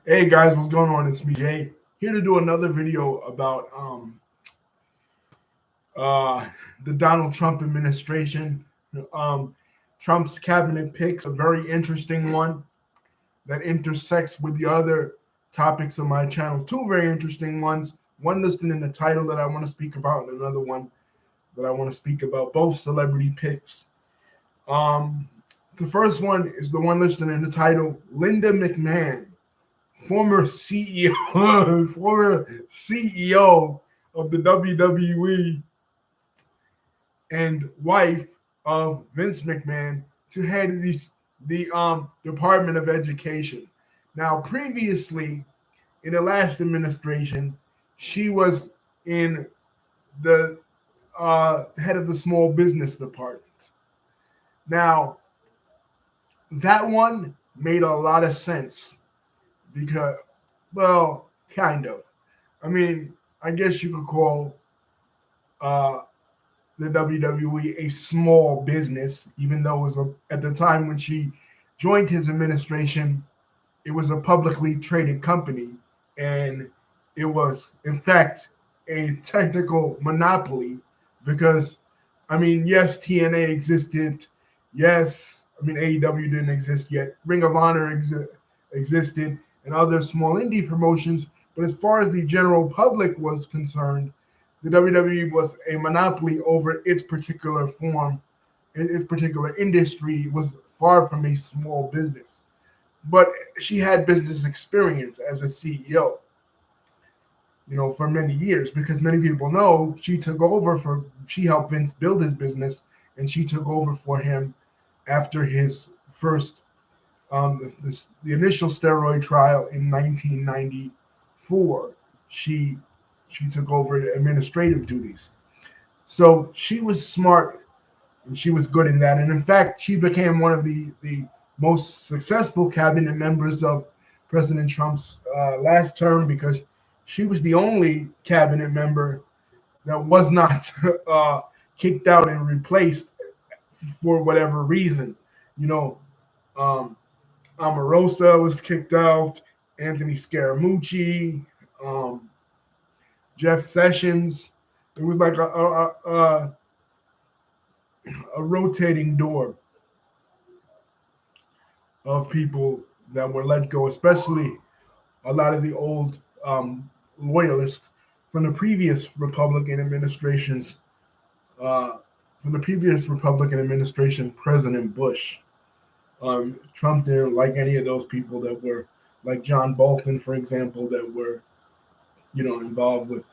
Hey guys, what's going on? It's me, Jay, here to do another video about uh, the Donald Trump administration. Um, Trump's cabinet picks, a very interesting one that intersects with the other topics of my channel. Two very interesting ones. One listed in the title that I want to speak about, and another one that I want to speak about. Both celebrity picks. Um, the first one is the one listed in the title, Linda McMahon, former CEO, former CEO of the WWE and wife of Vince McMahon, to head the Department of Education. Now, previously in the last administration, she was in the head of the Small Business Department. Now, that one made a lot of sense because, well, kind of. I mean, I guess you could call uh, the WWE a small business, even though it was at the time when she joined his administration, it was a publicly traded company, and it was, in fact, a technical monopoly because, I mean, yes, TNA existed. Yes, I mean, AEW didn't exist yet. Ring of Honor existed and other small indie promotions. But as far as the general public was concerned, the WWE was a monopoly over its particular form, its particular industry was far from a small business. But she had business experience as a CEO, for many years because many people know she helped Vince build his business and she took over for him after his first the initial steroid trial in 1994. She took over administrative duties. So she was smart and she was good in that. And in fact, she became one of the most successful cabinet members of President Trump's last term because she was the only cabinet member that was not kicked out and replaced for whatever reason. You know, um, Omarosa was kicked out, Anthony Scaramucci, um, Jeff Sessions. It was like a rotating door of people that were let go, especially a lot of the old loyalists from the previous Republican administrations, uh, President Bush. Trump didn't like any of those people that were like John Bolton, for example, that were involved with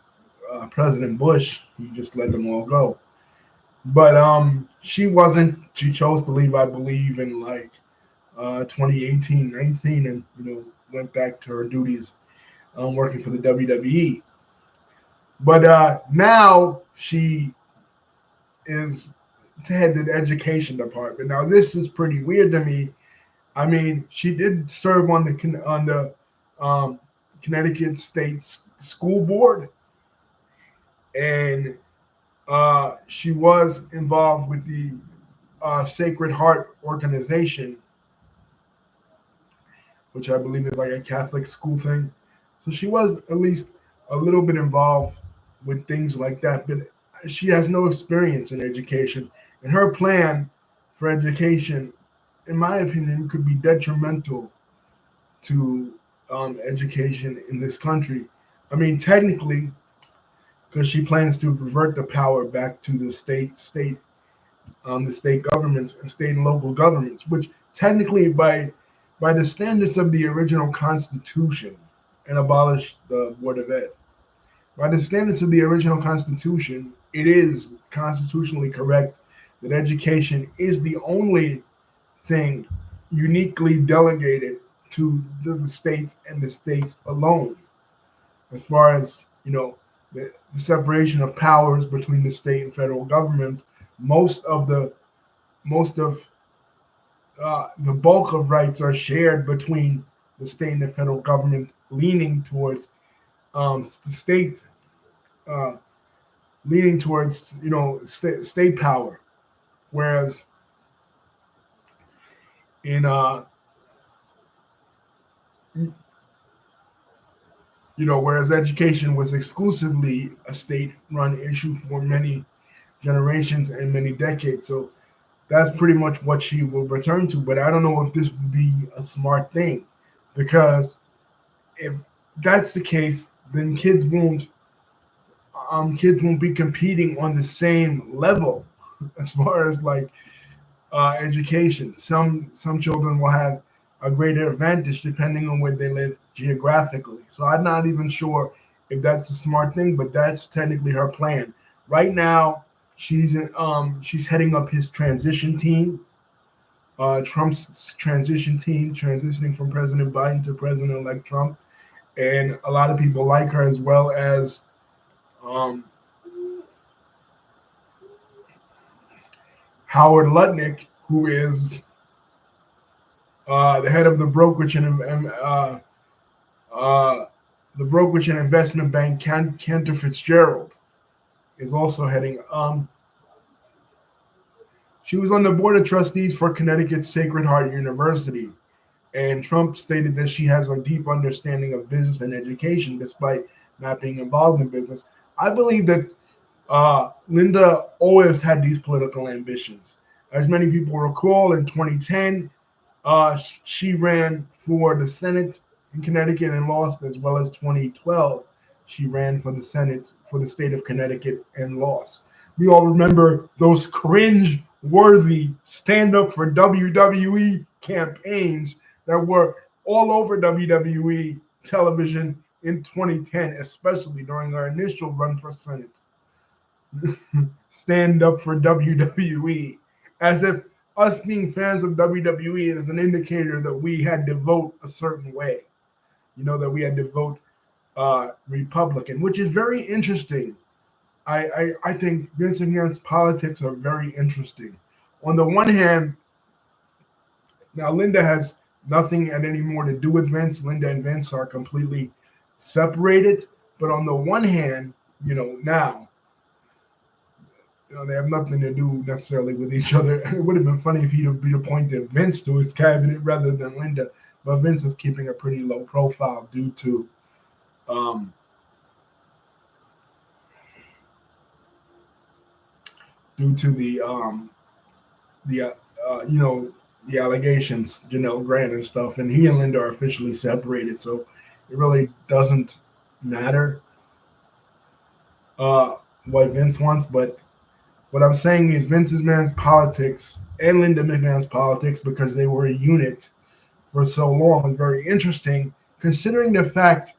President Bush. He just let them all go. But she wasn't. She chose to leave, I believe, in like 2018, 19, and went back to her duties working for the WWE. But now she is to head the education department. Now this is pretty weird to me. I mean, she did serve on the Connecticut State School Board, and she was involved with the Sacred Heart organization, which I believe is like a Catholic school thing. So she was at least a little bit involved with things like that, but she has no experience in education. And her plan for education, in my opinion, could be detrimental to education in this country. I mean, technically, because she plans to revert the power back to the state governments and state and local governments, which technically, by the standards of the original Constitution, and abolish the Board of Ed. By the standards of the original Constitution, it is constitutionally correct that education is the only thing uniquely delegated to the states and the states alone. As far as the separation of powers between the state and federal government, most of the most of the bulk of rights are shared between the state and the federal government, leaning towards the state, uh, leaning towards state power, whereas in Whereas education was exclusively a state-run issue for many generations and many decades. So that's pretty much what she will return to. But I don't know if this would be a smart thing, because if that's the case, then kids won't be competing on the same level as far as like education. Some children will have a greater advantage depending on where they live geographically. So I'm not even sure if that's a smart thing, but that's technically her plan. Right now, she's heading up his transition team, Trump's transition team, transitioning from President Biden to President-elect Trump, and a lot of people like her, as well as um, Howard Lutnick, who is the head of uh, the brokerage and investment bank. Cantor Fitzgerald is also heading. She was on the board of trustees for Connecticut's Sacred Heart University, and Trump stated that she has a deep understanding of business and education, despite not being involved in business. I believe that Linda always had these political ambitions. As many people recall, in 2010, she ran for the Senate in Connecticut and lost, as well as 2012. She ran for the Senate for the state of Connecticut and lost. We all remember those cringe worthy stand up for WWE campaigns that were all over WWE television in 2010, especially during our initial run for Senate. Stand up for WWE, as if us being fans of WWE is an indicator that we had to vote a certain way. That we had to vote Republican, which is very interesting. I think Vince McMahon's politics are very interesting. On the one hand, now Linda has nothing at any more to do with Vince. Linda and Vince are completely separated. But on the one hand, now they have nothing to do necessarily with each other. It would have been funny if he'd appointed Vince to his cabinet rather than Linda, but Vince is keeping a pretty low profile um, due to the the allegations, Janelle Grant and stuff, and he and Linda are officially separated, so it really doesn't matter what Vince wants. But what I'm saying is Vince McMahon's politics and Linda McMahon's politics, because they were a unit for so long, is very interesting, considering the fact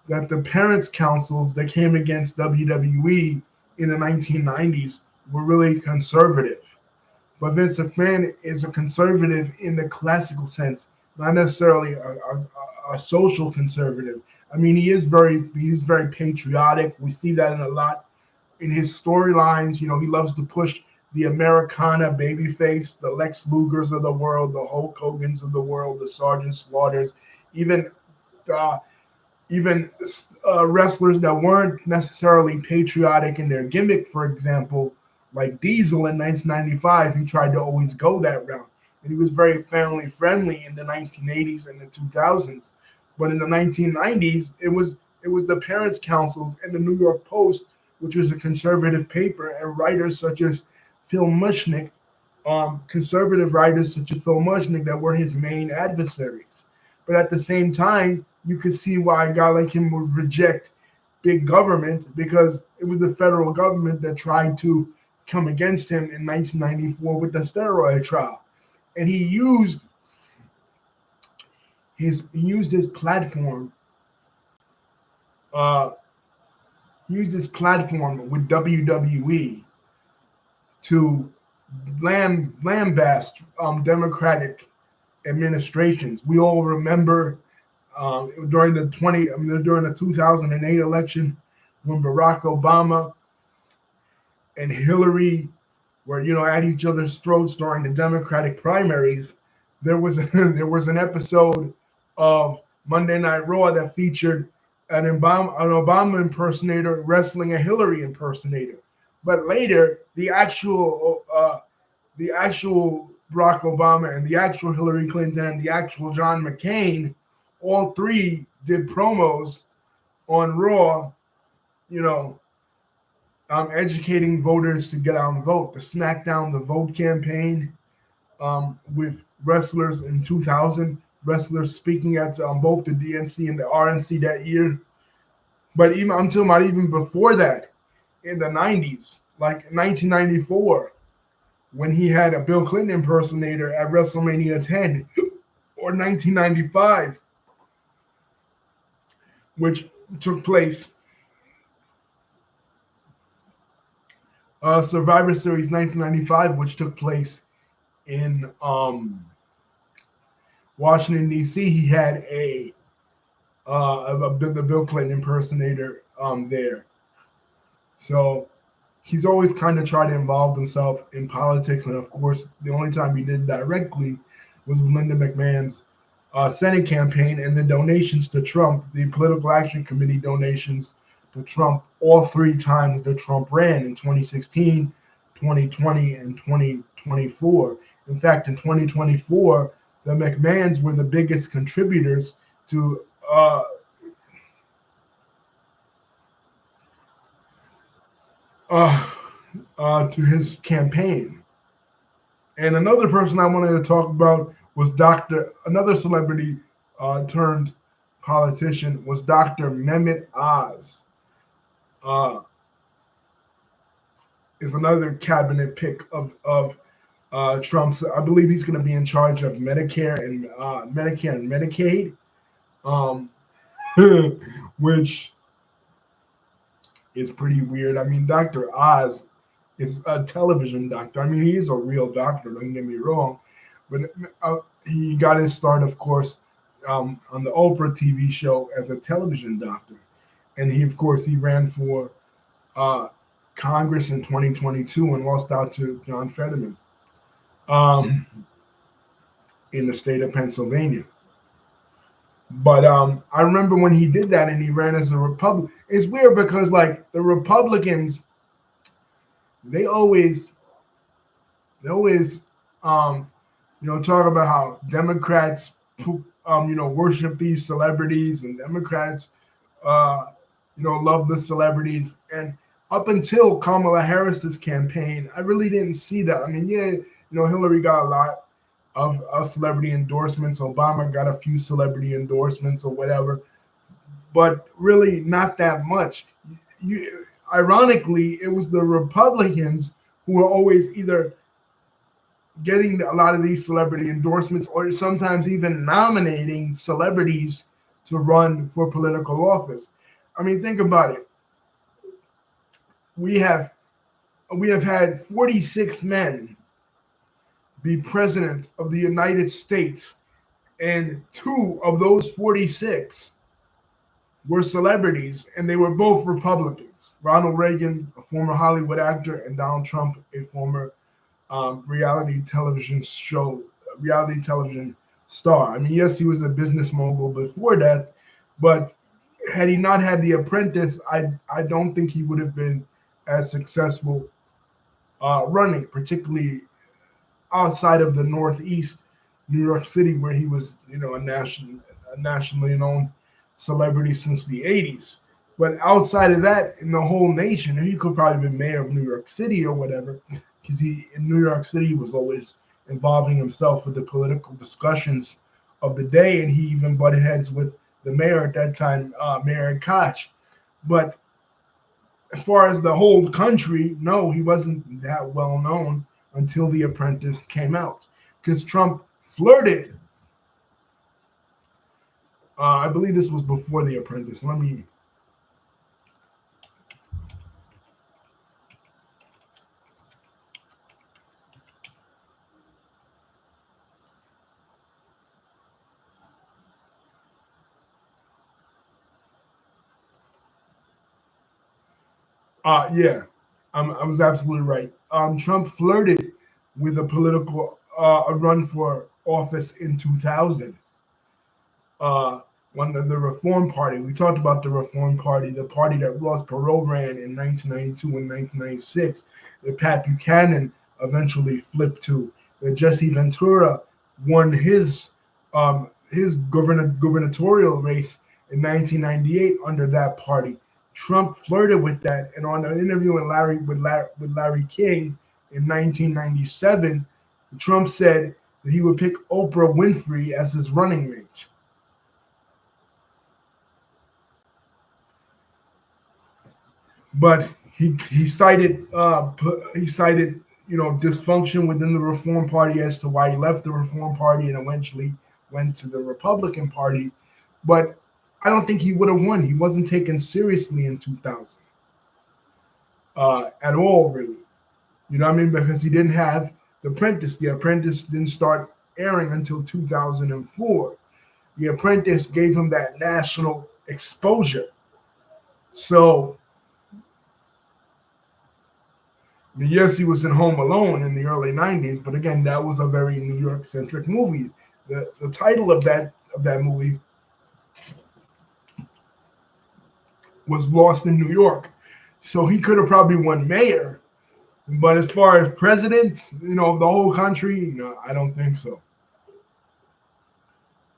that the parents' councils that came against WWE in the 1990s were really conservative. But Vince McMahon is a conservative in the classical sense, not necessarily a social conservative. I mean, he's very patriotic. We see that in a lot in his storylines. He loves to push the Americana babyface, the Lex Lugers of the world, the Hulk Hogan's of the world, the Sergeant Slaughters, even uh, even wrestlers that weren't necessarily patriotic in their gimmick. For example, like Diesel in 1995, he tried to always go that route, and he was very family friendly in the 1980s and the 2000s. But in the 1990s, it was the parents' councils and the New York Post, which was a conservative paper, and writers such as Phil Mushnick, conservative writers such as Phil Mushnick, that were his main adversaries. But at the same time, you could see why a guy like him would reject big government, because it was the federal government that tried to come against him in 1994 with the steroid trial, and he used his platform. Uh, he used his platform with WWE to lambast Democratic administrations. We all remember during the 2008 election, when Barack Obama and Hillary were at each other's throats during the Democratic primaries. There was an episode of Monday Night Raw that featured an Obama impersonator wrestling a Hillary impersonator. But later, the actual Barack Obama and the actual Hillary Clinton and the actual John McCain, all three did promos on Raw, you know, educating voters to get out and vote. The SmackDown the Vote campaign, with wrestlers in 2000, wrestlers speaking at both the DNC and the RNC that year. But even I'm talking about even before that, in the 90s, like 1994, when he had a Bill Clinton impersonator at WrestleMania 10, or 1995, which took place Survivor Series 1995, which took place in Washington D.C. He had the Bill Clinton impersonator there. So he's always kind of tried to involve himself in politics, and of course, the only time he did directly was with Linda McMahon's Senate campaign and the donations to Trump, the Political Action Committee donations to Trump, all three times that Trump ran in 2016, 2020, and 2024. In fact, in 2024, the McMahons were the biggest contributors to uh, to his campaign. And another person I wanted to talk about was another celebrity turned politician was Dr. Mehmet Oz. Uh, is another cabinet pick of Trump's. I believe he's going to be in charge of Medicare and Medicaid, um, which is pretty weird. I mean, Dr. Oz is a television doctor. I mean, he's a real doctor, don't get me wrong. But he got his start, of course, on the Oprah TV show as a television doctor. And of course, he ran for uh, Congress in 2022 and lost out to John Fetterman um, in the state of Pennsylvania. But I remember when he did that and he ran as a Republican. It's weird because, like, the Republicans, they always um, talk about how Democrats worship these celebrities, and Democrats love the celebrities. And up until Kamala Harris's campaign, I really didn't see that. I mean, yeah, Hillary got a lot of celebrity endorsements. Obama got a few celebrity endorsements or whatever, but really not that much. Ironically, it was the Republicans who were always either getting a lot of these celebrity endorsements or sometimes even nominating celebrities to run for political office. I mean, think about it. We have had 46 men be president of the United States, and two of those 46 were celebrities, and they were both Republicans. Ronald Reagan, a former Hollywood actor, and Donald Trump, a former reality television star. I mean, yes, he was a business mogul before that, but had he not had The Apprentice, I don't think he would have been as successful running, particularly outside of the Northeast, New York City, where he was, a nationally known celebrity since the 80s. But outside of that, in the whole nation, he could probably be mayor of New York City or whatever, because in New York City, he was always involving himself with the political discussions of the day, and he even butted heads with the mayor at that time, Mayor Koch. But as far as the whole country, no, he wasn't that well known until The Apprentice came out, because Trump flirted. I believe this was before The Apprentice. Let me. Yeah, I was absolutely right. Trump flirted with a run for office in 2000. One of the Reform Party. We talked about the Reform Party, the party that Ross Perot ran in 1992 and 1996, that Pat Buchanan eventually flipped to, that Jesse Ventura won his gubernatorial race in 1998 under that party. Trump flirted with that, and on an interview with Larry King in 1997, Trump said that he would pick Oprah Winfrey as his running mate. But he cited dysfunction within the Reform Party as to why he left the Reform Party and eventually went to the Republican Party. But I don't think he would have won. He wasn't taken seriously in 2000 at all, really. You know what I mean? Because he didn't have The Apprentice. The Apprentice didn't start airing until 2004. The Apprentice gave him that national exposure. So, yes, he was in Home Alone in the early 90s, but again, that was a very New York-centric movie. The title of that movie was Lost in New York. So he could have probably won mayor, but as far as president, of the whole country, no, I don't think so.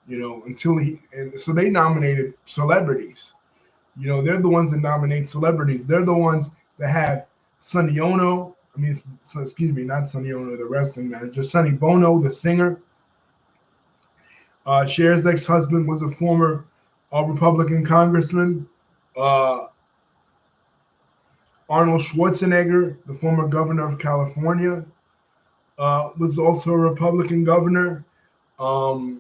So they nominated celebrities. They're the ones that nominate celebrities. They're the ones that have Sonny Bono. Not Sonny Bono, the wrestling manager. Sonny Bono, the singer. Cher's ex-husband was a former Republican congressman. Arnold Schwarzenegger, the former governor of California, was also a Republican governor. The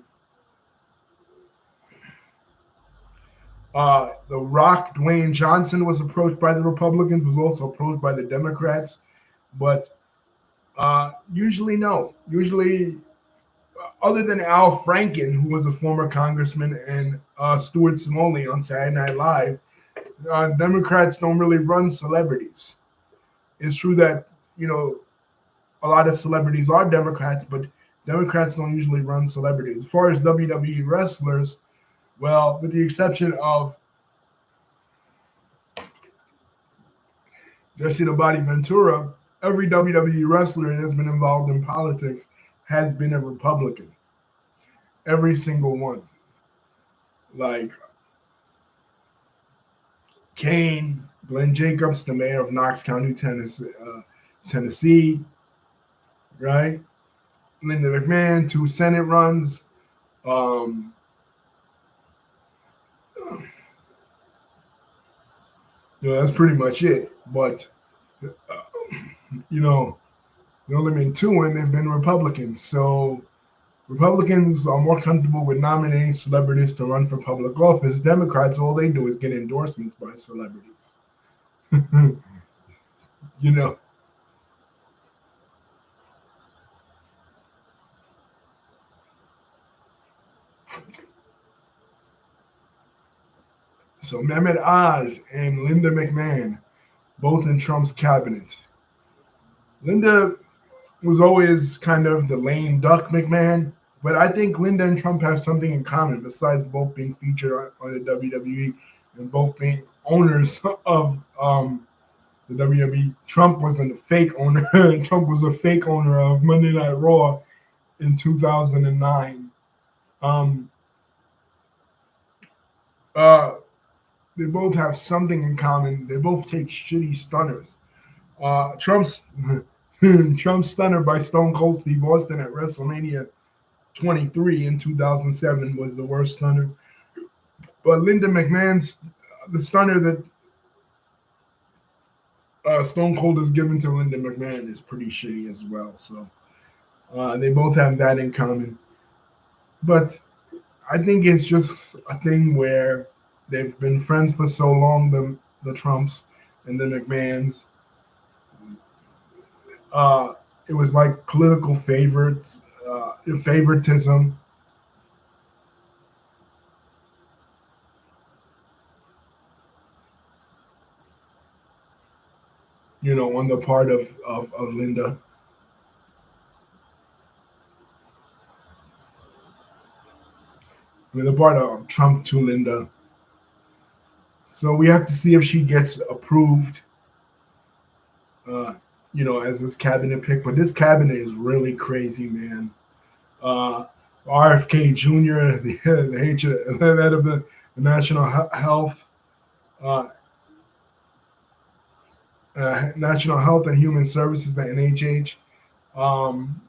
Rock, Dwayne Johnson, was approached by the Republicans, was also approached by the Democrats, but usually no. Usually, other than Al Franken, who was a former congressman, and Stuart Smalley on Saturday Night Live, Democrats don't really run celebrities. It's true that, a lot of celebrities are Democrats, but Democrats don't usually run celebrities. As far as WWE wrestlers, well, with the exception of Jesse the Body Ventura, every WWE wrestler that has been involved in politics has been a Republican. Every single one. Like Kane, Glenn Jacobs, the mayor of Knox County, Tennessee, right? Linda McMahon, 2 Senate runs. That's pretty much it. But, they've only been 2 and they've been Republicans. So Republicans are more comfortable with nominating celebrities to run for public office. Democrats, all they do is get endorsements by celebrities. So Mehmet Oz and Linda McMahon, both in Trump's cabinet. Linda was always kind of the lame duck McMahon, but I think Linda and Trump have something in common besides both being featured on the WWE and both being owners of the WWE. Trump wasn't a fake owner. Trump was a fake owner of Monday Night Raw in 2009. They both have something in common. They both take shitty stunners. Trump's stunner by Stone Cold Steve Austin at WrestleMania 23 in 2007 was the worst stunner. But Linda McMahon's, the stunner that Stone Cold has given to Linda McMahon is pretty shitty as well. So they both have that in common. But I think it's just a thing where they've been friends for so long, the Trumps and the McMahons. It was like political favoritism. On the part of Linda. On the part of Trump to Linda. So we have to see if she gets approved, as this cabinet pick. But this cabinet is really crazy, man. RFK Jr., the the National uh, National Health and Human Services, the NHH. Um,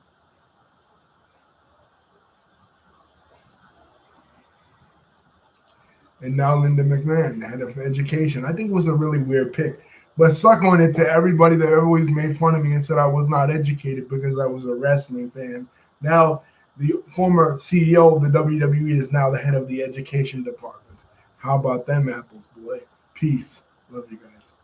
and now Linda McMahon, head of education. I think it was a really weird pick. But suck on it to everybody that always made fun of me and said I was not educated because I was a wrestling fan. Now, the former CEO of the WWE is now the head of the education department. How about them apples, boy? Peace. Love you guys.